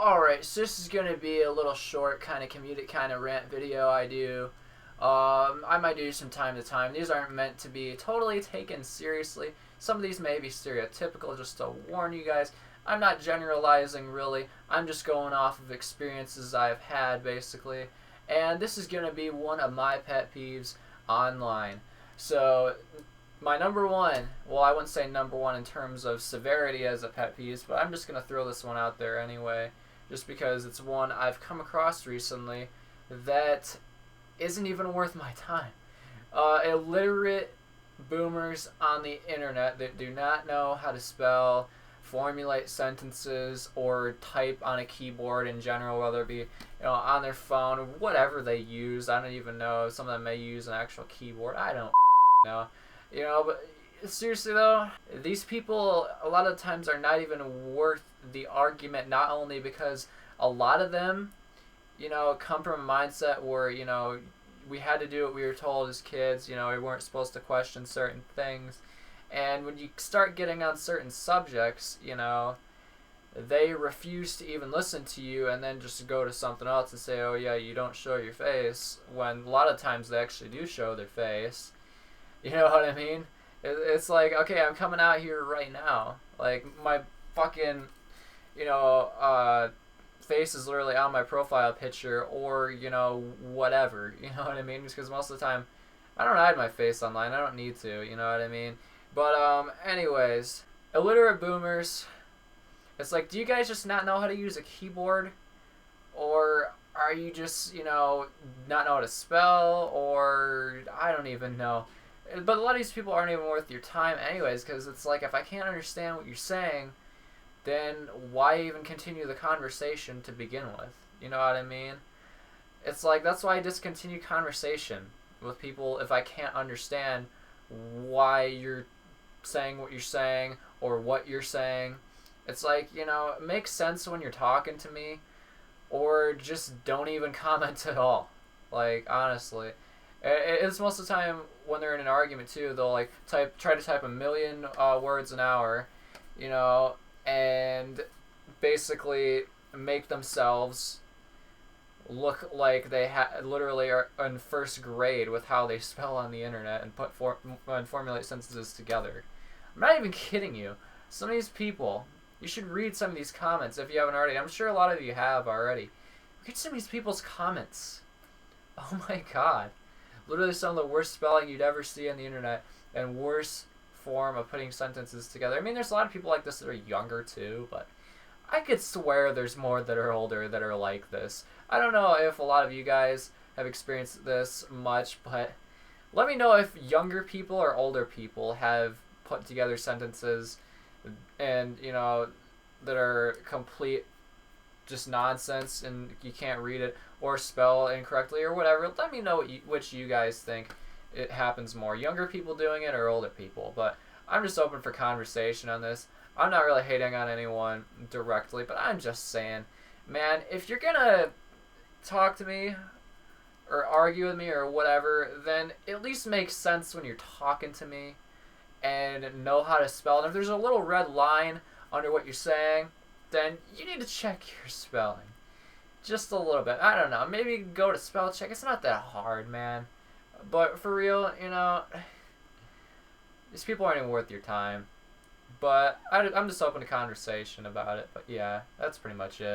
Alright, so this is going to be a little short, kind of comedic, kind of rant video I do. I might do some time to time. These aren't meant to be totally taken seriously. Some of these may be stereotypical, just to warn you guys. I'm not generalizing, really. I'm just going off of experiences I've had, basically. And this is going to be one of my pet peeves online. So, my number one, well, I wouldn't say number one in terms of severity as a pet peeve, but I'm just going to throw this one out there anyway, just because it's one I've come across recently that isn't even worth my time. Illiterate boomers on the internet that do not know how to spell, formulate sentences, or type on a keyboard in general, whether it be on their phone, whatever they use. I don't even know. Some of them may use an actual keyboard. I don't know. But seriously though, these people a lot of times are not even worth the argument, not only because a lot of them, come from a mindset where, we had to do what we were told as kids, we weren't supposed to question certain things. And when you start getting on certain subjects, they refuse to even listen to you and then just go to something else and say, oh yeah, you don't show your face, when a lot of times they actually do show their face. You know what I mean? It's like, okay, I'm coming out here right now. Like, my fucking, face is literally on my profile picture, or, whatever. You know what I mean? Because most of the time, I don't hide my face online. I don't need to, you know what I mean? But, anyways, illiterate boomers, it's like, do you guys just not know how to use a keyboard? Or are you just, not know how to spell? Or, I don't even know. But a lot of these people aren't even worth your time anyways, because it's like, if I can't understand what you're saying, then why even continue the conversation to begin with? You know what I mean? It's like, that's why I discontinue conversation with people if I can't understand why you're saying what you're saying or what you're saying. It's like, it makes sense when you're talking to me, or just don't even comment at all. Like, honestly. It's most of the time when they're in an argument too, they'll like try to type 1,000,000 words an hour, and basically make themselves look like they literally are in first grade with how they spell on the internet and and formulate sentences together. I'm not even kidding you. Some of these people, you should read some of these comments if you haven't already. I'm sure a lot of you have already. Read some of these people's comments. Oh my god. Literally some of the worst spelling you'd ever see on the internet, and worst form of putting sentences together. I mean, there's a lot of people like this that are younger too, but I could swear there's more that are older that are like this. I don't know if a lot of you guys have experienced this much, but let me know if younger people or older people have put together sentences and, that are complete just nonsense and you can't read it or spell incorrectly or whatever. Let me know which you guys think it happens more, younger people doing it or older people. But I'm just open for conversation on this. I'm not really hating on anyone directly, but I'm just saying, man, if you're gonna talk to me or argue with me or whatever, then at least make sense when you're talking to me and know how to spell. And if there's a little red line under what you're saying, then you need to check your spelling. Just a little bit. I don't know. Maybe go to spell check. It's not that hard, man. But for real, these people aren't even worth your time. But I'm just open to conversation about it. But yeah, that's pretty much it.